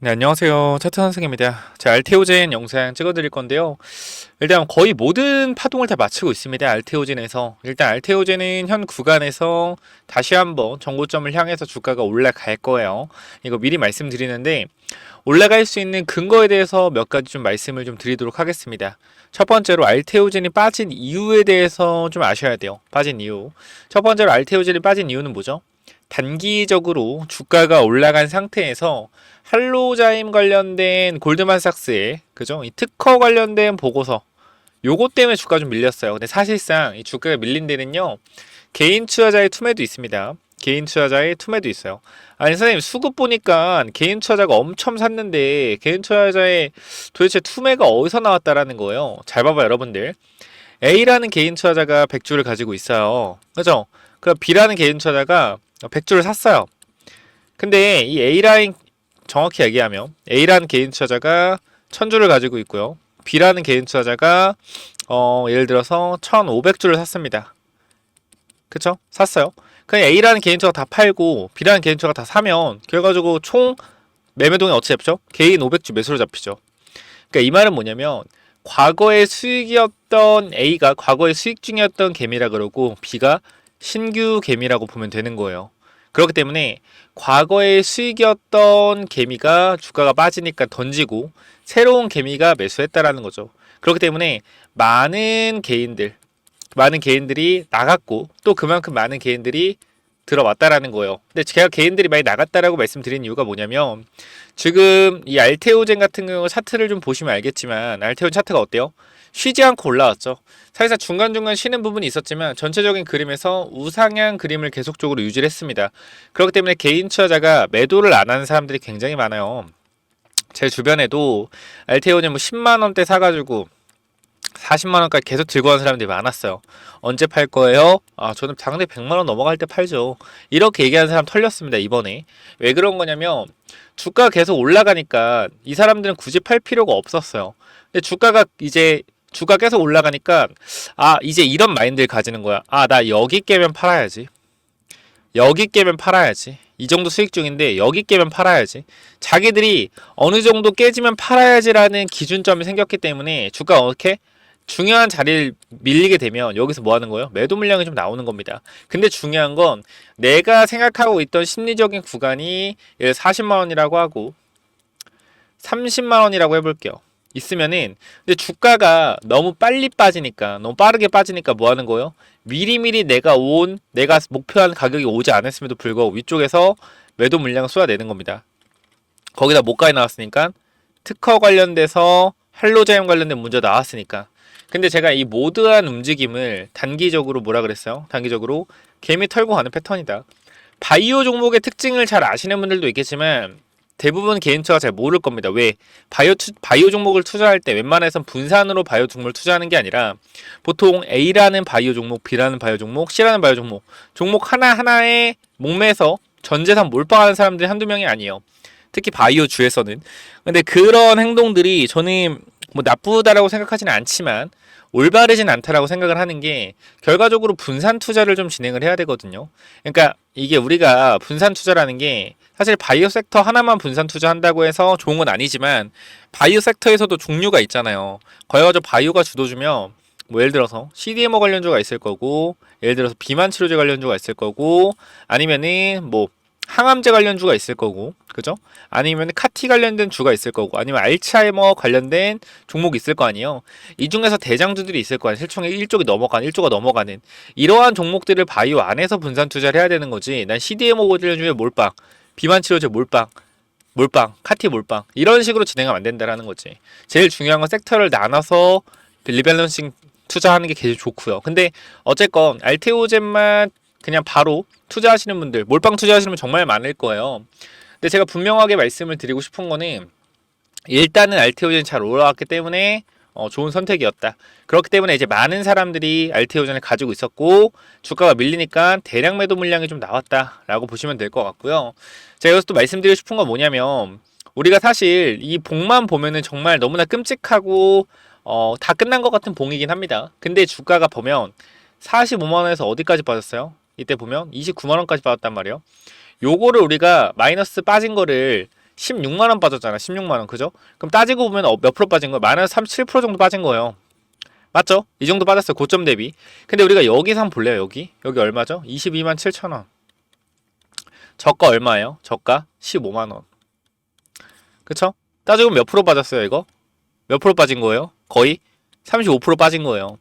네, 안녕하세요. 차트 선생입니다. 자, 알테오젠 영상 찍어드릴 건데요. 일단 거의 모든 파동을 다 마치고 있습니다. 알테오젠에서. 일단 알테오젠은 현 구간에서 다시 한번 정고점을 향해서 주가가 올라갈 거예요. 이거 미리 말씀드리는데 올라갈 수 있는 근거에 대해서 몇 가지 좀 말씀을 좀 드리도록 하겠습니다. 첫 번째로 알테오젠이 빠진 이유에 대해서 좀 아셔야 돼요. 빠진 이유. 첫 번째로 알테오젠이 빠진 이유는 뭐죠? 단기적으로 주가가 올라간 상태에서 할로자임 관련된 골드만삭스의 그죠? 이 특허 관련된 보고서 요거 때문에 주가 좀 밀렸어요. 근데 사실상 이 주가가 밀린 데는요. 개인 투자자의 투매도 있습니다. 개인 투자자의 투매도 있어요. 아니 선생님 수급 보니까 개인 투자자가 엄청 샀는데 개인 투자자의 도대체 투매가 어디서 나왔다라는 거예요. 잘 봐봐요 여러분들. A라는 개인 투자자가 100주를 가지고 있어요. 그죠? 그럼 B라는 개인 투자자가 100주를 샀어요. 근데 이 A라인 정확히 얘기하면 A라는 개인 투자자가 1000주를 가지고 있고요. B라는 개인 투자자가 예를 들어서 1500주를 샀습니다. 그쵸? 샀어요. 그냥 A라는 개인 투자가 다 팔고 B라는 개인 투자가 다 사면 결과적으로 총 매매동이 어떻게 잡죠? 개인 500주 매수로 잡히죠. 그러니까 이 말은 뭐냐면 과거의 수익이었던 A가 과거의 수익 중이었던 개미라 그러고 B가 신규 개미라고 보면 되는 거예요. 그렇기 때문에 과거의 수익이었던 개미가 주가가 빠지니까 던지고 새로운 개미가 매수했다라는 거죠. 그렇기 때문에 많은 개인들이 나갔고 또 그만큼 많은 개인들이 들어왔다라는 거예요. 근데 제가 개인들이 많이 나갔다라고 말씀드린 이유가 뭐냐면 지금 이 알테오젠 같은 경우 차트를 좀 보시면 알겠지만 알테오젠 차트가 어때요? 쉬지 않고 올라왔죠. 사실상 중간중간 쉬는 부분이 있었지만 전체적인 그림에서 우상향 그림을 계속적으로 유지를 했습니다. 그렇기 때문에 개인 투자자가 매도를 안 하는 사람들이 굉장히 많아요. 제 주변에도 알테오젠 뭐 10만원대 사가지고 40만원까지 계속 들고 간 사람들이 많았어요. 언제 팔 거예요? 아, 저는 장대 100만원 넘어갈 때 팔죠. 이렇게 얘기하는 사람 털렸습니다, 이번에. 왜 그런 거냐면, 주가가 계속 올라가니까 이 사람들은 굳이 팔 필요가 없었어요. 근데 주가 계속 올라가니까, 아, 이제 이런 마인드를 가지는 거야. 아, 나 여기 깨면 팔아야지. 여기 깨면 팔아야지. 이 정도 수익 중인데 여기 깨면 팔아야지. 자기들이 어느 정도 깨지면 팔아야지라는 기준점이 생겼기 때문에 주가가 어떻게 중요한 자리를 밀리게 되면 여기서 뭐 하는 거예요? 매도 물량이 좀 나오는 겁니다. 근데 중요한 건 내가 생각하고 있던 심리적인 구간이 예를 40만 원이라고 하고 30만 원이라고 해볼게요. 있으면은 근데 주가가 너무 빨리 빠지니까 너무 빠르게 빠지니까 뭐 하는 거예요? 미리미리 내가 목표한 가격이 오지 않았음에도 불구하고 위쪽에서 매도 물량을 쏟아내는 겁니다. 거기다 목가에 나왔으니까 특허 관련돼서 할로자임 관련된 문제 나왔으니까. 근데 제가 이 모드한 움직임을 단기적으로 뭐라 그랬어요? 단기적으로 개미 털고 가는 패턴이다. 바이오 종목의 특징을 잘 아시는 분들도 있겠지만 대부분 개인 투자가 잘 모를 겁니다. 왜? 바이오 종목을 투자할 때 웬만해선 분산으로 바이오 종목을 투자하는 게 아니라 보통 A라는 바이오 종목, B라는 바이오 종목, C라는 바이오 종목 하나하나에 목매서 전 재산 몰빵하는 사람들이 한두 명이 아니에요. 특히 바이오 주에서는. 근데 그런 행동들이 저는 뭐 나쁘다라고 생각하지는 않지만 올바르진 않다라고 생각을 하는 게 결과적으로 분산 투자를 좀 진행을 해야 되거든요. 그러니까 이게 우리가 분산 투자라는 게 사실 바이오 섹터 하나만 분산 투자한다고 해서 좋은 건 아니지만 바이오 섹터에서도 종류가 있잖아요. 거기가지고 바이오가 주도주면 뭐 예를 들어서 CDMO 관련주가 있을 거고 예를 들어서 비만 치료제 관련주가 있을 거고 아니면은 뭐 항암제 관련주가 있을 거고 그죠? 아니면 카티 관련된 주가 있을 거고 아니면 알츠하이머 관련된 종목이 있을 거 아니에요. 이 중에서 대장주들이 있을 거 아니에요. 실총에 1조가 넘어가는 이러한 종목들을 바이오 안에서 분산 투자를 해야 되는 거지. 난 CDMO 관련주에 몰빵 비만 치료제 몰빵, 카티 몰빵 이런 식으로 진행하면 안 된다라는 거지. 제일 중요한 건 섹터를 나눠서 리밸런싱 투자하는 게 제일 좋고요. 근데 어쨌건 알테오젠만 그냥 바로 투자하시는 분들, 몰빵 투자하시는 분 정말 많을 거예요. 근데 제가 분명하게 말씀을 드리고 싶은 거는 일단은 알테오젠이 잘 올라왔기 때문에 좋은 선택이었다. 그렇기 때문에 이제 많은 사람들이 알테오젠을 가지고 있었고 주가가 밀리니까 대량 매도 물량이 좀 나왔다라고 보시면 될 것 같고요. 제가 여기서 또 말씀드리고 싶은 건 뭐냐면 우리가 사실 이 봉만 보면은 정말 너무나 끔찍하고 다 끝난 것 같은 봉이긴 합니다. 근데 주가가 보면 45만 원에서 어디까지 빠졌어요? 이때 보면 29만 원까지 빠졌단 말이에요. 요거를 우리가 마이너스 빠진 거를 16만 원 빠졌잖아. 16만 원. 그죠? 그럼 따지고 보면 몇 프로 빠진 거야? 마이너스 37% 정도 빠진 거예요. 맞죠? 이 정도 빠졌어요. 고점 대비. 근데 우리가 여기서 한번 볼래요? 여기 얼마죠? 22만 7천 원. 저가 얼마예요? 저가 15만 원. 그쵸? 따지고 몇 프로 빠졌어요, 이거? 몇 프로 빠진 거예요? 거의 35% 빠진 거예요.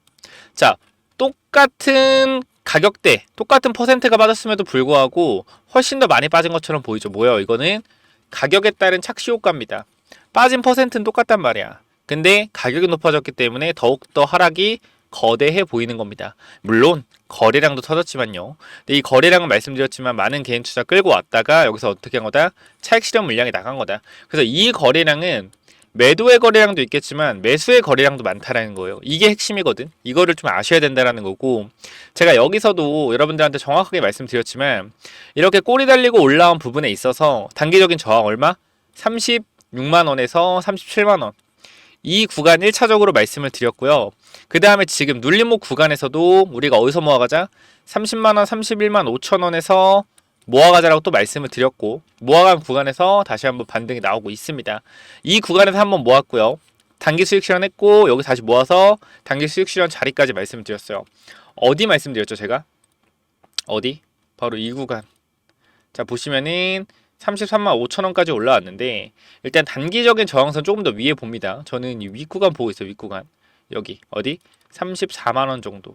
자, 똑같은 가격대, 똑같은 퍼센트가 빠졌음에도 불구하고 훨씬 더 많이 빠진 것처럼 보이죠. 뭐예요? 이거는 가격에 따른 착시 효과입니다. 빠진 퍼센트는 똑같단 말이야. 근데 가격이 높아졌기 때문에 더욱더 하락이 거대해 보이는 겁니다. 물론 거래량도 터졌지만요. 근데 이 거래량은 말씀드렸지만 많은 개인 투자 끌고 왔다가 여기서 어떻게 한 거다? 차익 실현 물량이 나간 거다. 그래서 이 거래량은 매도의 거래량도 있겠지만 매수의 거래량도 많다라는 거예요. 이게 핵심이거든. 이거를 좀 아셔야 된다라는 거고, 제가 여기서도 여러분들한테 정확하게 말씀드렸지만 이렇게 꼬리 달리고 올라온 부분에 있어서 단기적인 저항 얼마? 36만 원에서 37만 원. 이 구간 1차적으로 말씀을 드렸고요. 그 다음에 지금 눌림목 구간에서도 우리가 어디서 모아가자? 30만원, 31만 5천원에서 모아가자라고 또 말씀을 드렸고, 모아간 구간에서 다시 한번 반등이 나오고 있습니다. 이 구간에서 한번 모았고요. 단기 수익 실현했고, 여기 다시 모아서 단기 수익 실현 자리까지 말씀을 드렸어요. 어디 말씀드렸죠, 제가? 어디? 바로 이 구간. 자, 보시면은 33만 5천원까지 올라왔는데, 일단 단기적인 저항선 조금 더 위에 봅니다. 저는 이 윗구간 보고 있어요. 윗구간. 여기 어디? 34만원 정도.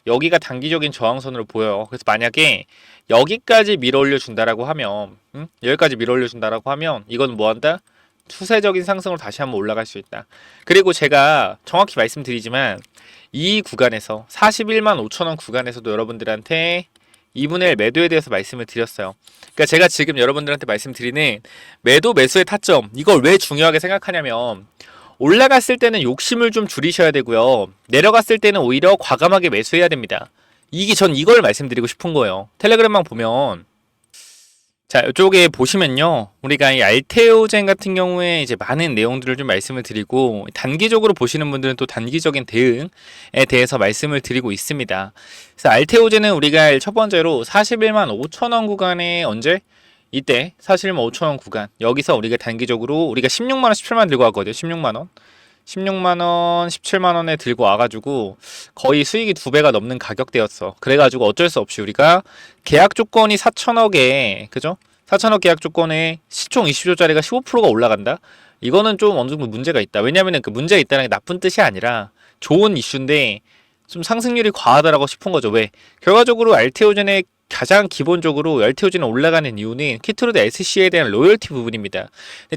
여기가 단기적인 저항선으로 보여요. 그래서 만약에 여기까지 밀어 올려 준다라고 하면, 여기까지 밀어 올려 준다라고 하면 이건 뭐 한다? 추세적인 상승으로 다시 한번 올라갈 수 있다. 그리고 제가 정확히 말씀드리지만 이 구간에서 41만 5천원 구간에서도 여러분들한테 2분의 1 매도에 대해서 말씀을 드렸어요. 그러니까 제가 지금 여러분들한테 말씀드리는 매도 매수의 타점, 이걸 왜 중요하게 생각하냐면, 올라갔을 때는 욕심을 좀 줄이셔야 되고요. 내려갔을 때는 오히려 과감하게 매수해야 됩니다. 전 이걸 말씀드리고 싶은 거예요. 텔레그램만 보면, 자, 이쪽에 보시면요. 우리가 이 알테오젠 같은 경우에 이제 많은 내용들을 좀 말씀을 드리고, 단기적으로 보시는 분들은 또 단기적인 대응에 대해서 말씀을 드리고 있습니다. 그래서 알테오젠은 우리가 첫 번째로 41만 5천원 구간에 언제? 이때 41만 5천원 구간. 여기서 우리가 단기적으로 우리가 16만원, 17만원 들고 왔거든요. 16만원. 16만원, 17만원에 들고 와가지고 거의 수익이 2배가 넘는 가격대였어. 그래가지고 어쩔 수 없이 우리가 계약 조건이 4천억에, 그죠? 4천억 계약 조건에 시총 20조짜리가 15%가 올라간다? 이거는 좀 어느 정도 문제가 있다. 왜냐면은 그 문제가 있다는 게 나쁜 뜻이 아니라 좋은 이슈인데 좀 상승률이 과하다라고 싶은 거죠. 왜? 결과적으로 알테오젠의 가장 기본적으로 알테오젠이 올라가는 이유는 키트로드 SC에 대한 로열티 부분입니다.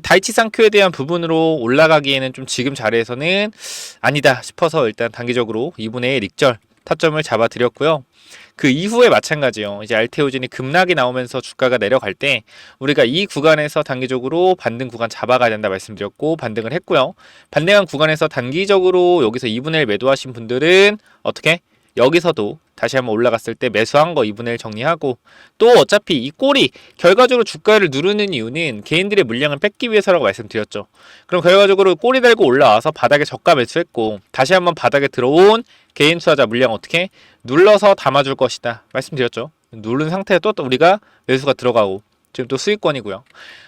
다이치 상큐에 대한 부분으로 올라가기에는 좀 지금 자리에서는 아니다 싶어서 일단 단기적으로 2분의 1 익절 타점을 잡아드렸고요. 그 이후에 마찬가지요. 이제 알테오젠이 급락이 나오면서 주가가 내려갈 때 우리가 이 구간에서 단기적으로 반등 구간 잡아가야 된다 말씀드렸고, 반등을 했고요. 반등한 구간에서 단기적으로 여기서 2분의 1 매도하신 분들은 어떻게? 여기서도 다시 한번 올라갔을 때 매수한 거 2분의 1 정리하고, 또 어차피 이 꼴이 결과적으로 주가를 누르는 이유는 개인들의 물량을 뺏기 위해서라고 말씀드렸죠. 그럼 결과적으로 꼬리 달고 올라와서 바닥에 저가 매수했고 다시 한번 바닥에 들어온 개인 투자자 물량 어떻게 눌러서 담아줄 것이다 말씀드렸죠. 누른 상태에 또 우리가 매수가 들어가고 지금 또 수익권이고요.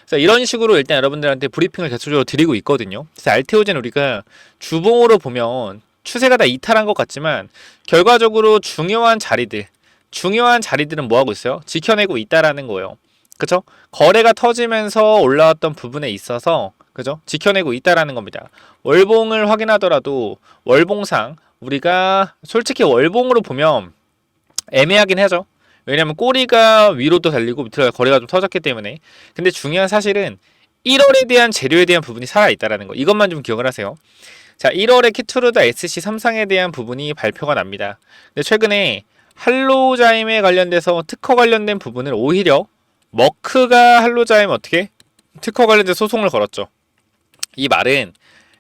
그래서 이런 식으로 일단 여러분들한테 브리핑을 계속적으로 드리고 있거든요. 그래서 알테오젠 우리가 주봉으로 보면 추세가 다 이탈한 것 같지만 결과적으로 중요한 자리들은 뭐 하고 있어요? 지켜내고 있다라는 거예요. 그쵸? 거래가 터지면서 올라왔던 부분에 있어서, 그죠? 지켜내고 있다라는 겁니다. 월봉을 확인하더라도 월봉상 우리가 솔직히 월봉으로 보면 애매하긴 하죠. 왜냐면 꼬리가 위로도 달리고 밑으로 거래가 좀 터졌기 때문에. 근데 중요한 사실은 1월에 대한 재료에 대한 부분이 살아있다라는 거. 이것만 좀 기억을 하세요. 자, 1월에 키트루드 SC3상에 대한 부분이 발표가 납니다. 근데 최근에 할로자임에 관련돼서 특허 관련된 부분을 오히려 머크가 할로자임 어떻게? 특허 관련된 소송을 걸었죠. 이 말은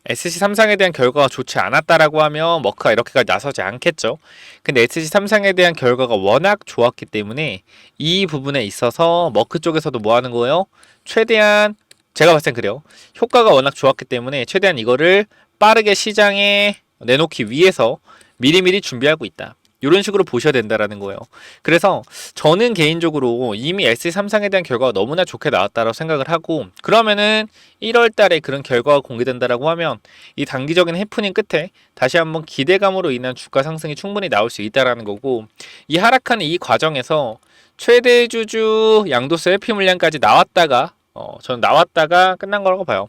SC3상에 대한 결과가 좋지 않았다라고 하면 머크가 이렇게까지 나서지 않겠죠. 근데 SC3상에 대한 결과가 워낙 좋았기 때문에 이 부분에 있어서 머크 쪽에서도 뭐 하는 거예요? 최대한, 제가 봤을 땐 그래요. 효과가 워낙 좋았기 때문에 최대한 이거를 빠르게 시장에 내놓기 위해서 미리미리 준비하고 있다. 이런 식으로 보셔야 된다라는 거예요. 그래서 저는 개인적으로 이미 S3상에 대한 결과가 너무나 좋게 나왔다고 생각을 하고, 그러면은 1월 달에 그런 결과가 공개된다라고 하면 이 단기적인 해프닝 끝에 다시 한번 기대감으로 인한 주가 상승이 충분히 나올 수 있다라는 거고, 이 하락하는 이 과정에서 최대 주주 양도세 회피 물량까지 나왔다가 저는 나왔다가 끝난 거라고 봐요.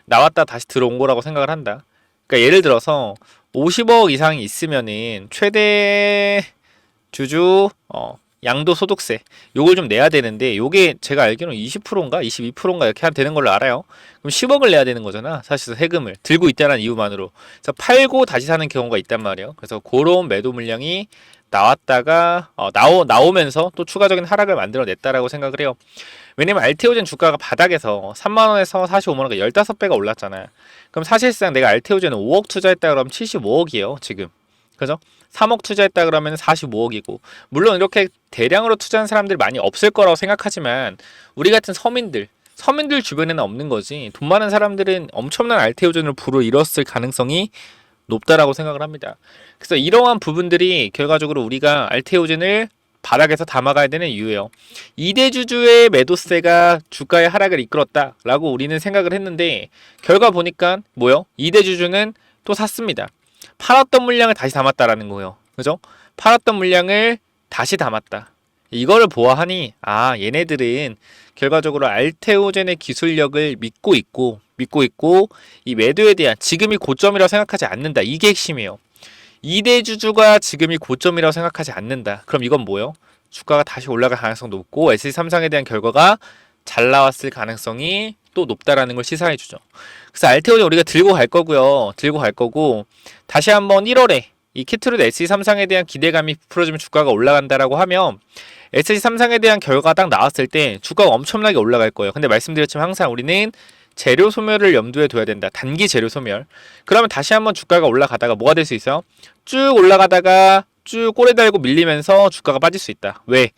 나왔다 다시 들어온 거라고 생각을 한다. 그러니까 예를 들어서 50억 이상이 있으면은 최대 주주 양도소득세 요걸 좀 내야 되는데, 요게 제가 알기로는 20%인가 22%인가 이렇게 하면 되는 걸로 알아요. 그럼 10억을 내야 되는 거잖아, 사실 세금을 들고 있다는 이유만으로. 그래서 팔고 다시 사는 경우가 있단 말이에요. 그래서 그런 매도 물량이 나왔다가 나오면서 또 추가적인 하락을 만들어냈다라고 생각을 해요. 왜냐면 알테오젠 주가가 바닥에서 3만원에서 45만원가 15배가 올랐잖아요. 그럼 사실상 내가 알테오젠은 5억 투자했다 그러면 75억이에요 지금. 그죠? 3억 투자했다 그러면 45억이고, 물론 이렇게 대량으로 투자한 사람들이 많이 없을 거라고 생각하지만 우리 같은 서민들 주변에는 없는 거지, 돈 많은 사람들은 엄청난 알테오젠을 불을 잃었을 가능성이 높다라고 생각을 합니다. 그래서 이러한 부분들이 결과적으로 우리가 알테오젠을 바닥에서 담아가야 되는 이유예요. 2대 주주의 매도세가 주가의 하락을 이끌었다라고 우리는 생각을 했는데, 결과 보니까 뭐요? 2대 주주는 또 샀습니다. 팔았던 물량을 다시 담았다라는 거예요. 그죠? 팔았던 물량을 다시 담았다. 이거를 보아하니 얘네들은 결과적으로 알테오젠의 기술력을 믿고 있고 이 매도에 대한 지금이 고점이라고 생각하지 않는다. 이게 핵심이에요. 2대 주주가 지금이 고점이라고 생각하지 않는다. 그럼 이건 뭐예요? 주가가 다시 올라갈 가능성이 높고 S3상에 대한 결과가 잘 나왔을 가능성이 또 높다라는 걸 시사해주죠. 그래서 알테오젠 우리가 들고 갈 거고, 다시 한번 1월에 이 키트루드 S3상에 대한 기대감이 풀어지면 주가가 올라간다라고 하면 S3상에 대한 결과가 딱 나왔을 때 주가가 엄청나게 올라갈 거예요. 근데 말씀드렸지만 항상 우리는 재료 소멸을 염두에 둬야 된다. 단기 재료 소멸. 그러면 다시 한번 주가가 올라가다가 뭐가 될 수 있어요? 쭉 올라가다가 쭉 꼬리 달고 밀리면서 주가가 빠질 수 있다. 왜?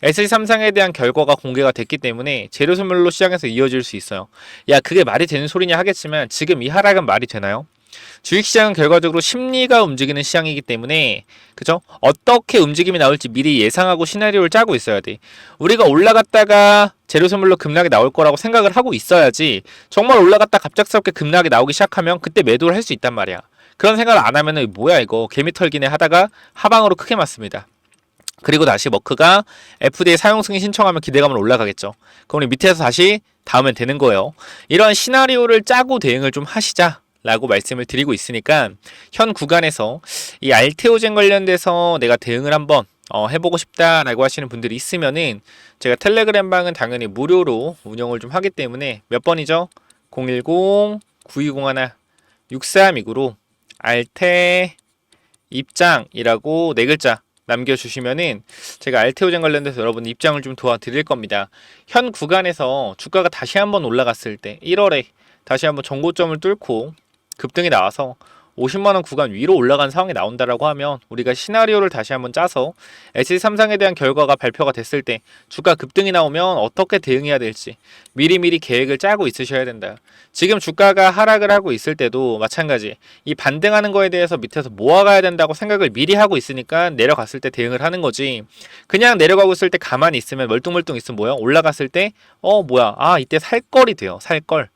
S3상에 대한 결과가 공개가 됐기 때문에 재료 소멸로 시장에서 이어질 수 있어요. 야, 그게 말이 되는 소리냐 하겠지만 지금 이 하락은 말이 되나요? 주식시장은 결과적으로 심리가 움직이는 시장이기 때문에, 그죠? 어떻게 움직임이 나올지 미리 예상하고 시나리오를 짜고 있어야 돼. 우리가 올라갔다가 재료 소멸로 급락이 나올 거라고 생각을 하고 있어야지, 정말 올라갔다 갑작스럽게 급락이 나오기 시작하면 그때 매도를 할 수 있단 말이야. 그런 생각을 안 하면은 뭐야 이거 개미 털기네 하다가 하방으로 크게 맞습니다. 그리고 다시 머크가 FDA 사용 승인 신청하면 기대감은 올라가겠죠. 그럼 우리 밑에서 다시 닿으면 되는 거예요. 이런 시나리오를 짜고 대응을 좀 하시자 라고 말씀을 드리고 있으니까, 현 구간에서 이 알테오젠 관련돼서 내가 대응을 한번 해보고 싶다라고 하시는 분들이 있으면은, 제가 텔레그램 방은 당연히 무료로 운영을 좀 하기 때문에 몇 번이죠? 010-9201-6329로 알테 입장이라고 네 글자 남겨주시면은 제가 알테오젠 관련돼서 여러분 입장을 좀 도와드릴 겁니다. 현 구간에서 주가가 다시 한번 올라갔을 때 1월에 다시 한번 정고점을 뚫고 급등이 나와서 50만원 구간 위로 올라간 상황이 나온다라고 하면, 우리가 시나리오를 다시 한번 짜서 S3상에 대한 결과가 발표가 됐을 때 주가 급등이 나오면 어떻게 대응해야 될지 미리미리 계획을 짜고 있으셔야 된다. 지금 주가가 하락을 하고 있을 때도 마찬가지, 이 반등하는 거에 대해서 밑에서 모아가야 된다고 생각을 미리 하고 있으니까 내려갔을 때 대응을 하는 거지, 그냥 내려가고 있을 때 가만히 있으면 멀뚱멀뚱 있으면 뭐야? 올라갔을 때 이때 살 걸이 돼요. 살 걸.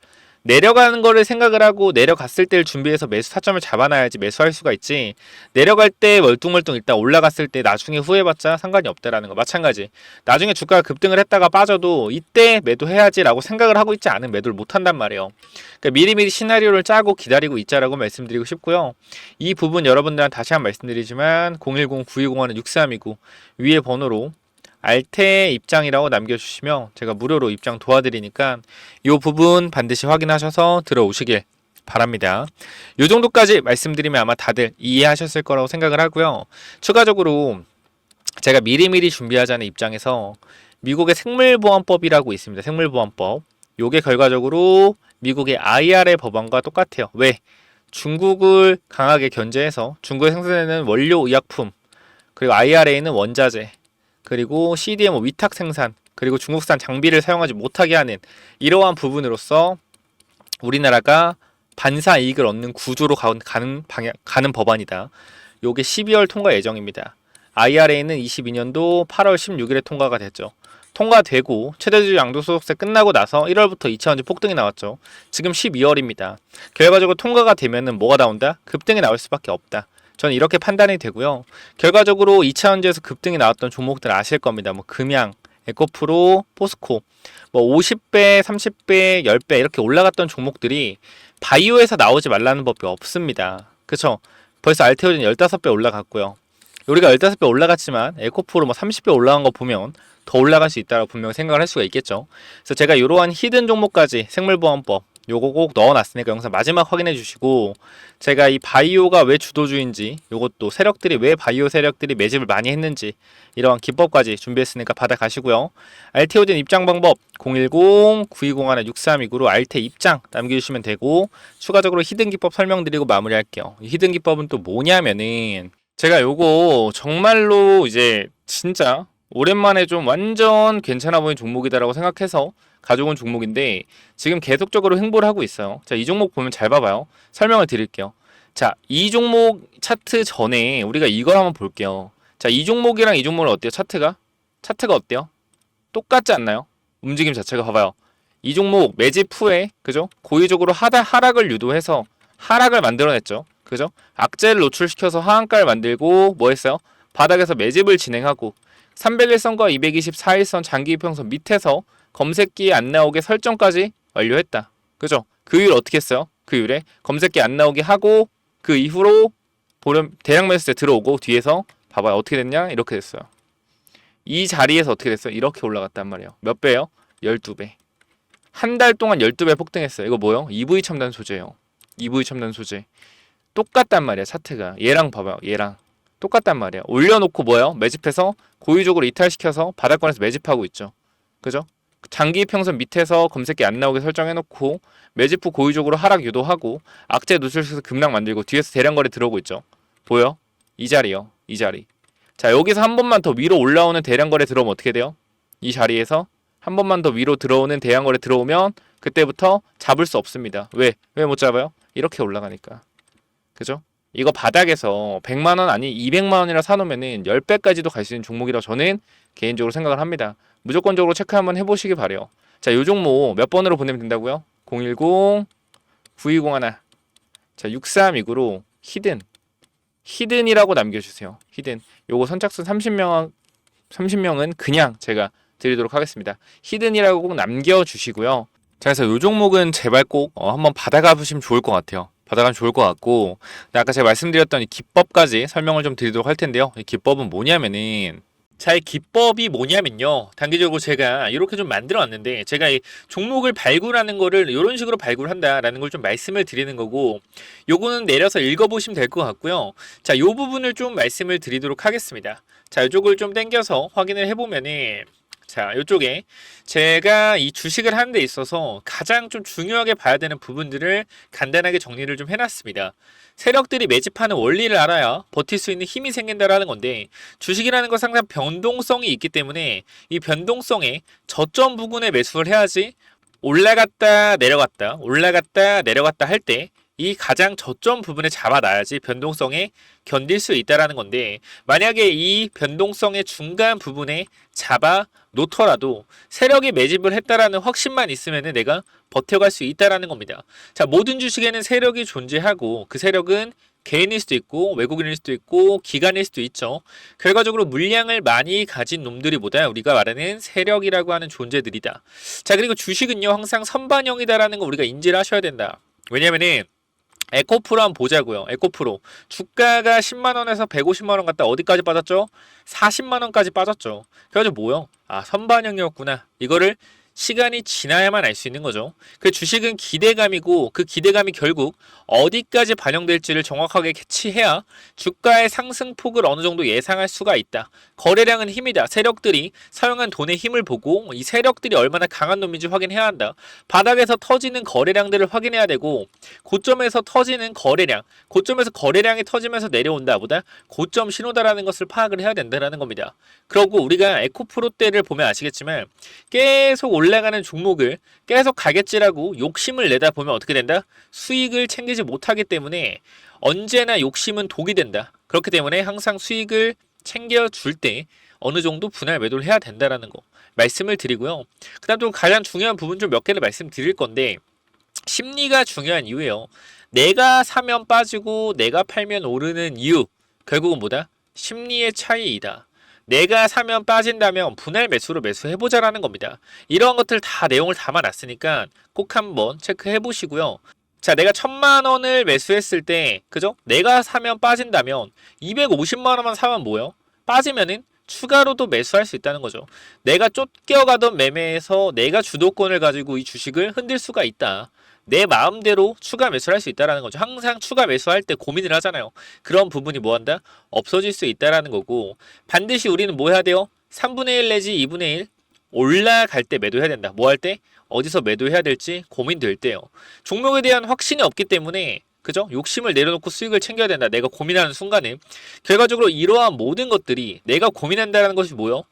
내려가는 거를 생각을 하고 내려갔을 때를 준비해서 매수 타점을 잡아놔야지 매수할 수가 있지, 내려갈 때 멀뚱멀뚱 일단 올라갔을 때 나중에 후회봤자 상관이 없다라는 거. 마찬가지, 나중에 주가가 급등을 했다가 빠져도 이때 매도해야지 라고 생각을 하고 있지 않은 매도를 못한단 말이에요. 그러니까 미리미리 시나리오를 짜고 기다리고 있자라고 말씀드리고 싶고요. 이 부분 여러분들한테 다시 한번 말씀드리지만 010-9201-6329 위에 번호로 알테 입장이라고 남겨주시면 제가 무료로 입장 도와드리니까 이 부분 반드시 확인하셔서 들어오시길 바랍니다. 이 정도까지 말씀드리면 아마 다들 이해하셨을 거라고 생각을 하고요. 추가적으로 제가 미리미리 준비하자는 입장에서 미국의 생물보안법이라고 있습니다. 생물보안법. 요게 결과적으로 미국의 IRA 법안과 똑같아요. 왜? 중국을 강하게 견제해서 중국에 생산되는 원료 의약품, 그리고 IRA는 원자재, 그리고 CDMO 위탁 생산, 그리고 중국산 장비를 사용하지 못하게 하는 이러한 부분으로서 우리나라가 반사 이익을 얻는 구조로 가는 법안이다. 요게 12월 통과 예정입니다. IRA는 22년도 8월 16일에 통과가 됐죠. 통과되고 최대주주 양도소득세 끝나고 나서 1월부터 2차원지 폭등이 나왔죠. 지금 12월입니다. 결과적으로 통과가 되면은 뭐가 나온다? 급등이 나올 수밖에 없다. 저는 이렇게 판단이 되고요. 결과적으로 2차원지에서 급등이 나왔던 종목들 아실 겁니다. 뭐 금양, 에코프로, 포스코, 뭐 50배, 30배, 10배 이렇게 올라갔던 종목들이 바이오에서 나오지 말라는 법이 없습니다. 그쵸? 벌써 알테오젠 15배 올라갔고요. 우리가 15배 올라갔지만 에코프로 뭐 30배 올라간 거 보면 더 올라갈 수 있다고 분명히 생각을 할 수가 있겠죠. 그래서 제가 이러한 히든 종목까지 생물보험법 요거 꼭 넣어놨으니까 영상 마지막 확인해 주시고, 제가 이 바이오가 왜 주도주인지, 요것도 세력들이 왜 바이오 세력들이 매집을 많이 했는지 이러한 기법까지 준비했으니까 받아가시고요. 알테오젠 입장 방법 010-9201-6329로 알테 입장 남겨주시면 되고, 추가적으로 히든 기법 설명드리고 마무리할게요. 이 히든 기법은 또 뭐냐면은, 제가 요거 정말로 이제 진짜 오랜만에 좀 완전 괜찮아 보이는 종목이다라고 생각해서 가져온 종목인데 지금 계속적으로 횡보를 하고 있어요. 자, 이 종목 보면 잘 봐봐요. 설명을 드릴게요. 자, 이 종목 차트 전에 우리가 이걸 한번 볼게요. 자, 이 종목이랑 이 종목은 어때요? 차트가 어때요? 똑같지 않나요? 움직임 자체가 봐봐요. 이 종목 매집 후에 그죠? 고의적으로 하락을 유도해서 하락을 만들어냈죠. 그죠? 악재를 노출시켜서 하한가를 만들고 뭐 했어요? 바닥에서 매집을 진행하고 301선과 224일선 장기 이평선 밑에서 검색기에 안 나오게 설정까지 완료했다. 그죠? 그 이후에 어떻게 했어요? 그 이후에 검색기 안 나오게 하고 그 이후로 대량 매수세 들어오고 뒤에서 봐봐요. 어떻게 됐냐? 이렇게 됐어요. 이 자리에서 어떻게 됐어요? 이렇게 올라갔단 말이에요. 몇 배요? 12배. 한 달 동안 12배 폭등했어요. 이거 뭐요? EV 첨단 소재예요. EV 첨단 소재. 똑같단 말이야, 차트가. 얘랑 봐봐요. 얘랑. 똑같단 말이야. 올려놓고 뭐예요? 매집해서 고의적으로 이탈시켜서 바닥권에서 매집하고 있죠. 그죠? 장기 이평선 밑에서 검색기 안 나오게 설정해놓고 매집 후 고의적으로 하락 유도하고 악재 노출시켜서 급락 만들고 뒤에서 대량거래 들어오고 있죠. 보여? 이 자리요. 이 자리. 자, 여기서 한 번만 더 위로 올라오는 대량거래 들어오면 어떻게 돼요? 이 자리에서 한 번만 더 위로 들어오는 대량거래 들어오면 그때부터 잡을 수 없습니다. 왜? 왜 못 잡아요? 이렇게 올라가니까. 그죠? 이거 바닥에서 100만원 아니 200만원이라 사놓으면은 10배까지도 갈 수 있는 종목이라고 저는 개인적으로 생각을 합니다. 무조건적으로 체크 한번 해보시기 바래요. 자, 요 종목 몇 번으로 보내면 된다고요? 010-9201. 자, 6329로 히든이라고 남겨주세요. 히든. 요거 선착순 30명은 그냥 제가 드리도록 하겠습니다. 히든이라고 꼭 남겨주시고요. 자, 그래서 요 종목은 제발 꼭 한번 받아가 보시면 좋을 것 같아요. 받아가면 좋을 것 같고, 아까 제가 말씀드렸던 이 기법까지 설명을 좀 드리도록 할 텐데요. 이 기법은 뭐냐면은, 자, 이 기법이 뭐냐면요. 단기적으로 제가 이렇게 좀 만들어 왔는데, 제가 이 종목을 발굴하는 거를 이런 식으로 발굴한다라는 걸 좀 말씀을 드리는 거고, 요거는 내려서 읽어보시면 될 것 같고요. 자, 요 부분을 좀 말씀을 드리도록 하겠습니다. 자, 이쪽을 좀 당겨서 확인을 해보면은, 자, 이쪽에 제가 이 주식을 하는 데 있어서 가장 좀 중요하게 봐야 되는 부분들을 간단하게 정리를 좀 해놨습니다. 세력들이 매집하는 원리를 알아야 버틸 수 있는 힘이 생긴다라는 건데, 주식이라는 건 상당히 변동성이 있기 때문에 이 변동성에 저점 부근에 매수를 해야지 올라갔다 내려갔다 할 때 이 가장 저점 부분에 잡아놔야지 변동성에 견딜 수 있다라는 건데, 만약에 이 변동성의 중간 부분에 잡아 놓더라도 세력이 매집을 했다라는 확신만 있으면 내가 버텨갈 수 있다라는 겁니다. 자, 모든 주식에는 세력이 존재하고 그 세력은 개인일 수도 있고 외국인일 수도 있고 기관일 수도 있죠. 결과적으로 물량을 많이 가진 놈들이보다 우리가 말하는 세력이라고 하는 존재들이다. 자, 그리고 주식은요 항상 선반영이다라는 거 우리가 인지를 하셔야 된다. 왜냐면은 에코프로 한번 보자고요. 에코프로 주가가 10만원에서 150만원 갔다 어디까지 빠졌죠? 40만원까지 빠졌죠. 그래가지고 뭐요? 아, 선반영이었구나. 이거를 시간이 지나야만 알 수 있는 거죠. 그 주식은 기대감이고 그 기대감이 결국 어디까지 반영될지를 정확하게 캐치해야 주가의 상승폭을 어느 정도 예상할 수가 있다. 거래량은 힘이다. 세력들이 사용한 돈의 힘을 보고 이 세력들이 얼마나 강한 놈인지 확인해야 한다. 바닥에서 터지는 거래량들을 확인해야 되고, 고점에서 터지는 거래량, 고점에서 거래량이 터지면서 내려온다 보다 고점 신호다라는 것을 파악을 해야 된다는 겁니다. 그리고 우리가 에코프로 때를 보면 아시겠지만 계속 올라가는 종목을 계속 가겠지라고 욕심을 내다 보면 어떻게 된다? 수익을 챙기지 못하기 때문에 언제나 욕심은 독이 된다. 그렇기 때문에 항상 수익을 챙겨줄 때 어느 정도 분할 매도를 해야 된다라는 거 말씀을 드리고요. 그 다음 또 가장 중요한 부분 좀 몇 개를 말씀드릴 건데, 심리가 중요한 이유예요. 내가 사면 빠지고 내가 팔면 오르는 이유, 결국은 뭐다? 심리의 차이이다. 내가 사면 빠진다면 분할 매수로 매수해보자라는 겁니다. 이러한 것들 다 내용을 담아놨으니까 꼭 한번 체크해 보시고요. 자, 내가 1,000만 원을 매수했을 때, 그죠? 내가 사면 빠진다면 250만 원만 사면 뭐예요? 빠지면은 추가로도 매수할 수 있다는 거죠. 내가 쫓겨가던 매매에서 내가 주도권을 가지고 이 주식을 흔들 수가 있다. 내 마음대로 추가 매수를 할 수 있다는 거죠. 항상 추가 매수할 때 고민을 하잖아요. 그런 부분이 뭐한다? 없어질 수 있다는 거고, 반드시 우리는 뭐 해야 돼요? 3분의 1 내지 2분의 1 올라갈 때 매도해야 된다. 뭐 할 때? 어디서 매도해야 될지 고민될 때요. 종목에 대한 확신이 없기 때문에, 그죠? 욕심을 내려놓고 수익을 챙겨야 된다. 내가 고민하는 순간에. 결과적으로 이러한 모든 것들이 내가 고민한다는 것이 뭐요?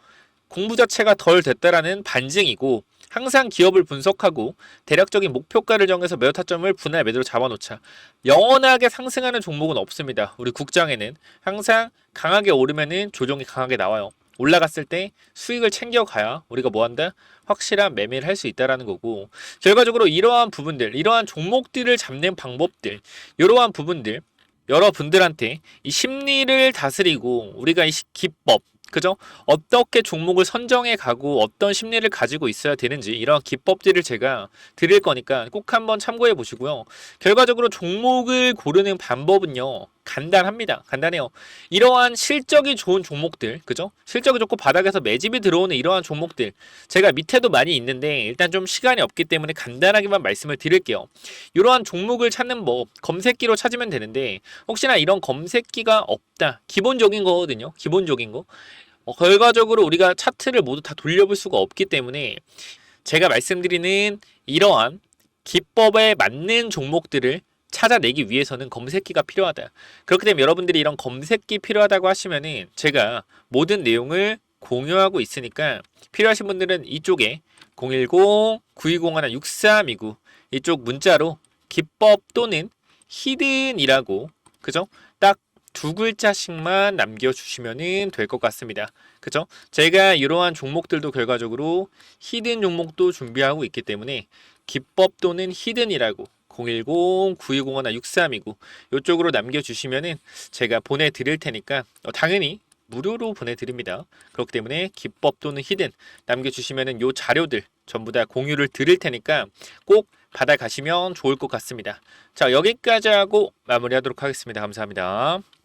공부 자체가 덜 됐다라는 반증이고, 항상 기업을 분석하고 대략적인 목표가를 정해서 매도 타점을 분할 매도로 잡아놓자. 영원하게 상승하는 종목은 없습니다. 우리 국장에는 항상 강하게 오르면은 조정이 강하게 나와요. 올라갔을 때 수익을 챙겨가야 우리가 뭐한다? 확실한 매매를 할 수 있다라는 거고, 결과적으로 이러한 부분들, 이러한 종목들을 잡는 방법들, 이러한 부분들 여러분들한테 이 심리를 다스리고 우리가 이 기법, 그죠? 어떻게 종목을 선정해 가고 어떤 심리를 가지고 있어야 되는지 이런 기법들을 제가 드릴 거니까 꼭 한번 참고해 보시고요. 결과적으로 종목을 고르는 방법은요, 간단합니다. 간단해요. 이러한 실적이 좋은 종목들, 그죠? 실적이 좋고 바닥에서 매집이 들어오는 이러한 종목들, 제가 밑에도 많이 있는데 일단 좀 시간이 없기 때문에 간단하게만 말씀을 드릴게요. 이러한 종목을 찾는 법, 검색기로 찾으면 되는데, 혹시나 이런 검색기가 없다, 기본적인 거거든요. 기본적인 거. 결과적으로 우리가 차트를 모두 다 돌려볼 수가 없기 때문에 제가 말씀드리는 이러한 기법에 맞는 종목들을 찾아내기 위해서는 검색기가 필요하다. 그렇기 때문에 여러분들이 이런 검색기 필요하다고 하시면은 제가 모든 내용을 공유하고 있으니까 필요하신 분들은 이쪽에 010-9201-6329 이쪽 문자로 기법 또는 히든이라고, 그죠? 딱 두 글자씩만 남겨주시면 될 것 같습니다. 그죠? 제가 이러한 종목들도 결과적으로 히든 종목도 준비하고 있기 때문에 기법 또는 히든이라고 010-9201-6329 이쪽으로 남겨주시면은 제가 보내드릴 테니까 당연히 무료로 보내드립니다. 그렇기 때문에 기법 또는 히든 남겨주시면은 요 자료들 전부 다 공유를 드릴 테니까 꼭 받아가시면 좋을 것 같습니다. 자, 여기까지 하고 마무리하도록 하겠습니다. 감사합니다.